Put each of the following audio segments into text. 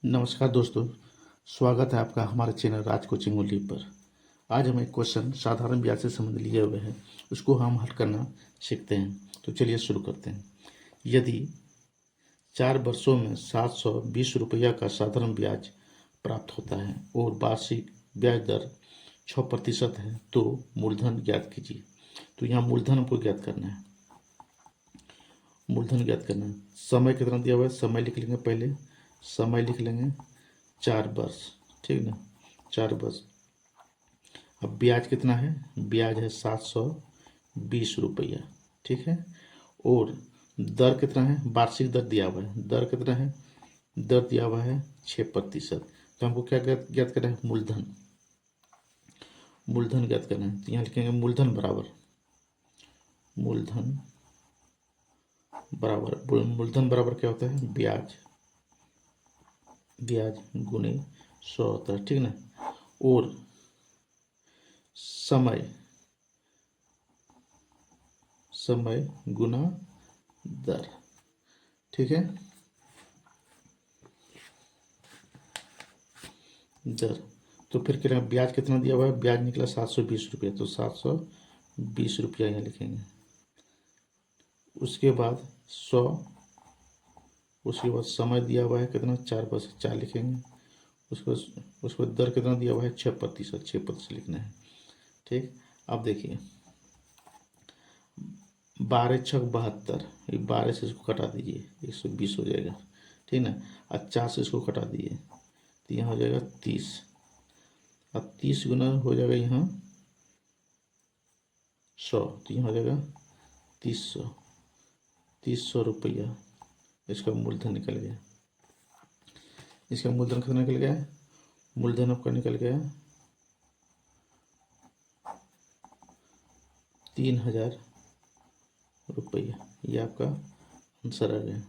नमस्कार दोस्तों, स्वागत है आपका हमारे चैनल राज कोचिंग ओनली पर। आज हम एक क्वेश्चन साधारण ब्याज से संबंध लिए हुए हैं, उसको हम हल करना सीखते हैं। तो चलिए शुरू करते हैं। यदि 4 वर्षों में 720 रुपया का साधारण ब्याज प्राप्त होता है और वार्षिक ब्याज दर 6% है तो मूलधन ज्ञात कीजिए। तो यहाँ मूलधन हमको ज्ञात करना है। मूलधन ज्ञात करना है। समय कितना दिया हुआ है, समय लिख लेंगे। पहले समय लिख लेंगे 4 वर्ष, ठीक ना, 4 वर्ष। अब ब्याज कितना है, ब्याज है 720 रुपया, ठीक है। और दर कितना है, वार्षिक दर दिया हुआ है। दर कितना है, दर दिया हुआ है 6%। तो हमको क्या ज्ञात करना है, मूलधन। मूलधन ज्ञात करना है। तो यहाँ लिखेंगे मूलधन बराबर मूलधन बराबर क्या होता है, ब्याज गुने 100 होता है, ठीक ना। और समय गुना दर, ठीक है, दर। तो फिर क्या ब्याज कितना दिया हुआ है, ब्याज निकला 720 रुपया, तो 720 रुपया यहाँ लिखेंगे। उसके बाद 100, उसके बाद समय दिया हुआ है कितना, 4% 4 लिखेंगे। उसके बाद दर कितना दिया हुआ है, 6%, 6% लिखना है, ठीक। अब देखिए 12 छक 72, ये 12 से इसको कटा दीजिए, 120 हो जाएगा, ठीक ना। और 4 से इसको कटा दिए तो यहाँ हो जाएगा 30। अब 30 गुना हो जाएगा यहाँ 100, तो यहाँ हो जाएगा 300 रुपया। इसका मूलधन निकल गया। इसका मूलधन कितना निकल गया, मूलधन आपका निकल गया 3000 रुपया। ये आपका आंसर आ गया।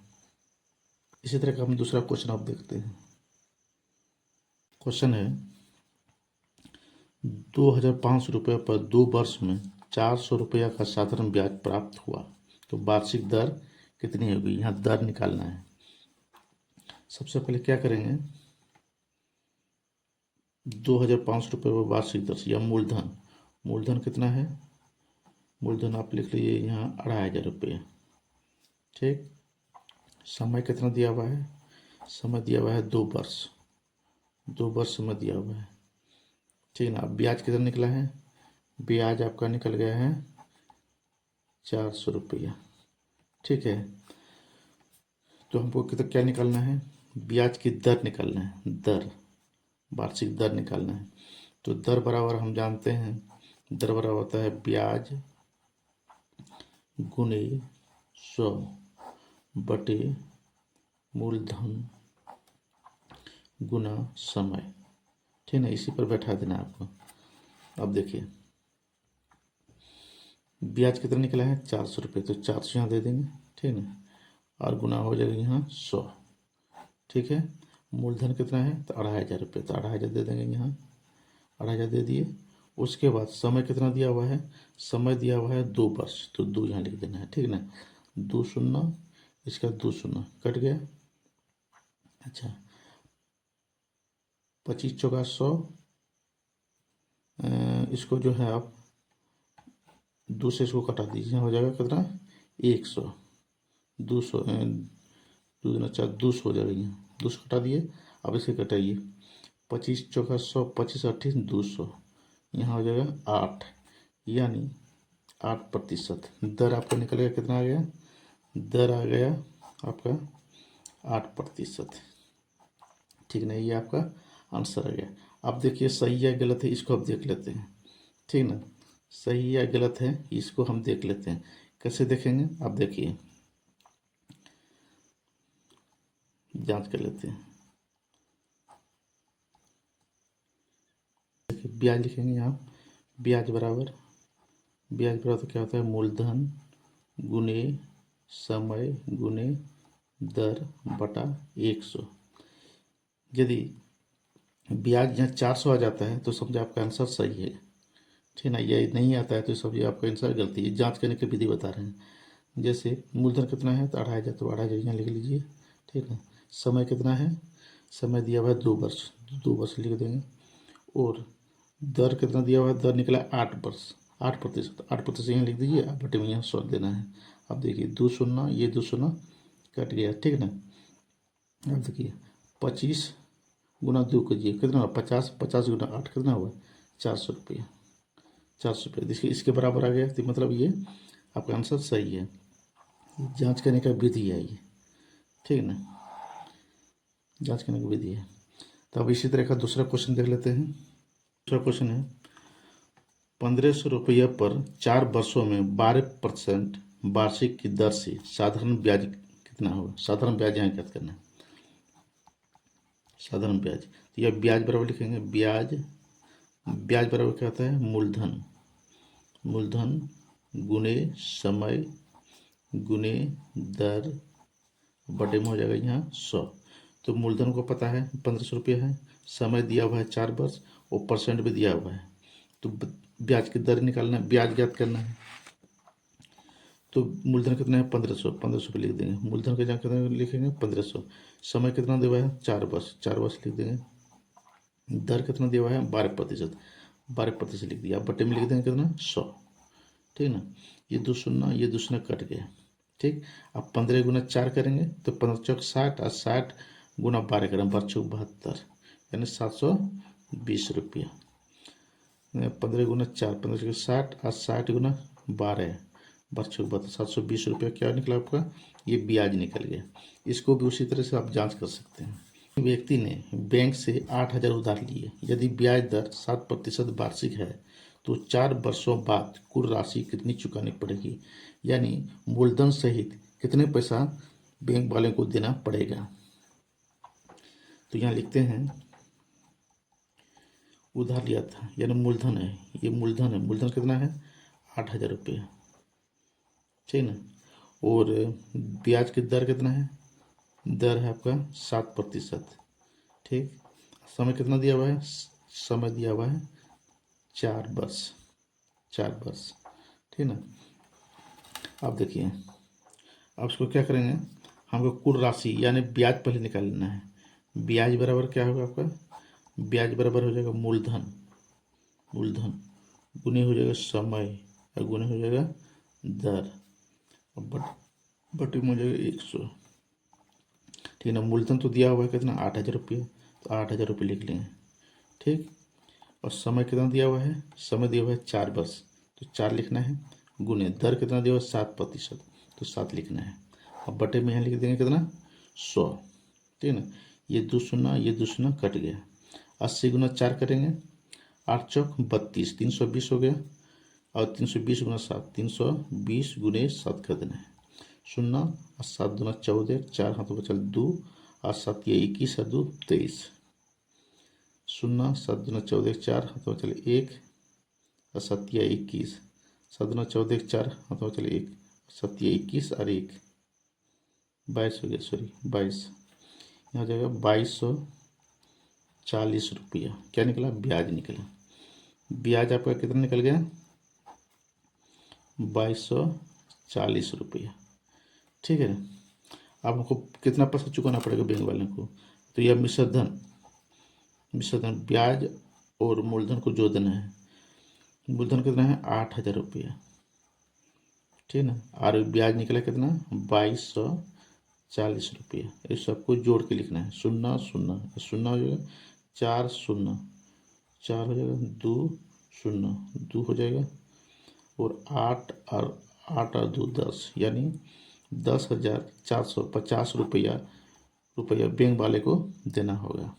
इसी तरह का हम दूसरा क्वेश्चन आप देखते हैं। क्वेश्चन है 2500 रुपये पर 2 वर्ष में 400 रुपया का साधारण ब्याज प्राप्त हुआ तो वार्षिक दर कितनी होगी। यहाँ दर निकालना है। सबसे पहले क्या करेंगे, 2500 रुपये पर वार्षिक दर या मूलधन कितना है, मूलधन आप लिख लीजिए यहाँ 2500 रुपये, ठीक। समय कितना दिया हुआ है, समय दिया हुआ है 2 वर्ष, 2 वर्ष समय दिया हुआ है, ठीक ना। अब ब्याज कितना निकला है, ब्याज आपका निकल गया है 400 रुपया, ठीक है। तो हमको कितना क्या निकालना है, ब्याज की दर निकालना है, दर, वार्षिक दर निकालना है। तो दर बराबर हम जानते हैं, दर बराबर होता है ब्याज गुने 100 बटे मूलधन गुना समय, ठीक है। इसी पर बैठा देना आपको। अब देखिए ब्याज कितना निकला है 400 रुपये, तो 400 यहाँ दे देंगे, ठीक है, और गुना हो जाएगा यहाँ 100, ठीक है। मूलधन कितना है, तो 2500 रुपये, तो 2500 दे देंगे यहाँ, 2500 दे दिए। उसके बाद समय कितना दिया हुआ है, समय दिया हुआ है 2 वर्ष, तो 2 यहाँ लिख देना है, ठीक ना। 2 शून्य, इसका 2 शून्य कट गया। अच्छा 25 चौका 100, इसको जो है आप 2 से इसको कटा दीजिए, हो जाएगा कितना 100, 200, 2 दूना 4, 200 हो जाएगा यहाँ, 200 कटा दिए। अब इसे कटाइए, 25 चौका 100, 25 28 200, यहाँ हो जाएगा 8, यानी 8%। दर आपका निकल गया, कितना आ गया, दर आ गया आपका 8%, ठीक ना। ये आपका आंसर आ गया। अब देखिए सही या गलत है, इसको आप देख लेते हैं, ठीक ना। सही या गलत है इसको हम देख लेते हैं। कैसे देखेंगे, आप देखिए, जांच कर लेते हैं। देखिए ब्याज लिखेंगे यहाँ, ब्याज बराबर तो क्या होता है, मूलधन गुने समय गुने दर बटा 100। यदि ब्याज यहाँ 400 आ जाता है तो समझे आपका आंसर सही है, ठीक ना। ये नहीं आता है तो समझिए आपका आंसर गलती है। जांच करने की विधि बता रहे हैं। जैसे मूलधन कितना है, तो 2500, तो 2500 यहाँ लिख लीजिए, ठीक है। समय कितना है, समय दिया हुआ है 2 वर्ष, 2 वर्ष लिख देंगे। और दर कितना दिया हुआ है, दर निकला 8 वर्ष, 8%, 8% यहाँ लिख दीजिए। अब बटे में यहाँ 100 देना है। अब देखिए 2 शून्य, ये 2 शून्य कट गया, ठीक है ना। अब देखिए 25 गुना 2 कीजिए, कितना हुआ 50, 50 गुना 8 कितना हुआ 400 रुपये, 400 रुपये। देखिए इसके बराबर आ गया, तो मतलब ये आपका आंसर सही है। जांच करने का विधि है ये, ठीक है ना, जांच करने की विधि है। तो अब इसी तरह का दूसरा क्वेश्चन देख लेते हैं। दूसरा क्वेश्चन है 1500 रुपये पर 4 वर्षों में 12% वार्षिक की दर से साधारण ब्याज कितना होगा। साधारण ब्याज यहाँ क्या करना है, साधारण ब्याज। तो यह ब्याज बराबर लिखेंगे, ब्याज, ब्याज बराबर क्या होता है, मूलधन, मूलधन गुने समय गुने दर बटे में हो जाएगा यहाँ 100। तो मूलधन को पता है 1500 रुपये है, समय दिया हुआ है 4 वर्ष और परसेंट भी दिया हुआ है। तो ब्याज की दर निकालना है, ब्याज ज्ञात करना है। तो मूलधन कितना है 1500, 1500 पे लिख देंगे। मूलधन का जहाँ कितना लिखेंगे 1500। समय कितना दिया हुआ है 4 वर्ष, 4 वर्ष लिख देंगे। दर कितना दिया हुआ है 12%, 12% लिख दिया। बटे में लिख देंगे कितना 100, ठीक है ना। ये 2 शून्य, ये 2 शून्य कट गया, ठीक। अब 15 गुना 4 करेंगे तो 15 चौक 60 और 60 गुना 12 करें 12 चौक 72, यानी 720 रुपया। 15 गुना 4, 15 चौक 60 और 60 गुना 12, 12 चौक 72, 720 रुपया क्या निकला आपका, ये ब्याज निकल गया। इसको भी उसी तरह से आप जांच कर सकते हैं। व्यक्ति ने बैंक से 8000 उधार लिए, यदि ब्याज दर 7% वार्षिक है तो 4 वर्षों बाद कुल राशि कितनी चुकानी पड़ेगी, यानी मूलधन सहित कितने पैसा बैंक वाले को देना पड़ेगा। तो यहाँ लिखते हैं उधार लिया था, यानी मूलधन है, ये मूलधन है, मूलधन कितना है 8000 रुपये, ठीक ना। और ब्याज की दर कितना है, दर है आपका 7%, ठीक। समय कितना दिया हुआ है, समय दिया हुआ है 4 वर्ष, 4 वर्ष, ठीक ना। अब देखिए अब इसको क्या करेंगे, हमको कुल राशि यानी ब्याज पहले निकाल लेना है। ब्याज बराबर क्या होगा आपका, ब्याज बराबर हो जाएगा मूलधन, मूलधन गुने हो जाएगा समय और गुने हो जाएगा दर, बटे में हो जाएगा 100, ठीक है ना। मूलधन तो दिया हुआ है कितना 8000 रुपये, तो 8000 रुपये लिख लेंगे, ठीक। और समय कितना दिया हुआ है, समय दिया हुआ है 4 वर्ष, तो 4 लिखना है, गुने दर कितना दिया हुआ है 7%, तो 7 लिखना है। अब बटे में यहाँ लिख देंगे कितना 100, ठीक है ना। ये 2 शून्य, ये 2 शून्य कट गया। 80 गुना 4 करेंगे, 8 चौक 32, 320 हो गया। और 320 गुना 7, 320 गुने 7 कर देना है, शून्य और 7 दूना 14, 4 हाथों बचल 2 और 7 ये 21 और 2 23, शून्य 7 दूना 14, 4 हाथों बचल 1 और 7 ये 21, 7 दूना 14, 4 हाथों बचल 1, 7 ये 21 और 1 22 हो गया, सॉरी 22। यहाँ हो जाएगा 2240 रुपया, क्या निकला ब्याज निकला। ब्याज आपका कितना निकल गया 2240 रुपया, ठीक है। अब हमको कितना पैसा चुकाना पड़ेगा बैंक वाले को, तो यह मिश्रधन, मिश्रधन ब्याज और मूलधन को जोड़ देना है। मूलधन कितना है 8000 रुपया, ठीक है ना। और ब्याज निकला कितना 2240 रुपया। इस सबको जोड़ के लिखना है, शून्य शून्य शून्य हो जाएगा, 4 शून्य 4 हो जाएगा, 2 शून्य 2 हो जाएगा, और 8 और 2 10, यानी 10,450 रुपया बैंक वाले को देना होगा।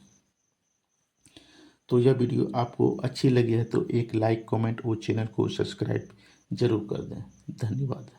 तो यह वीडियो आपको अच्छी लगी है तो एक लाइक, कमेंट और चैनल को सब्सक्राइब जरूर कर दें। धन्यवाद।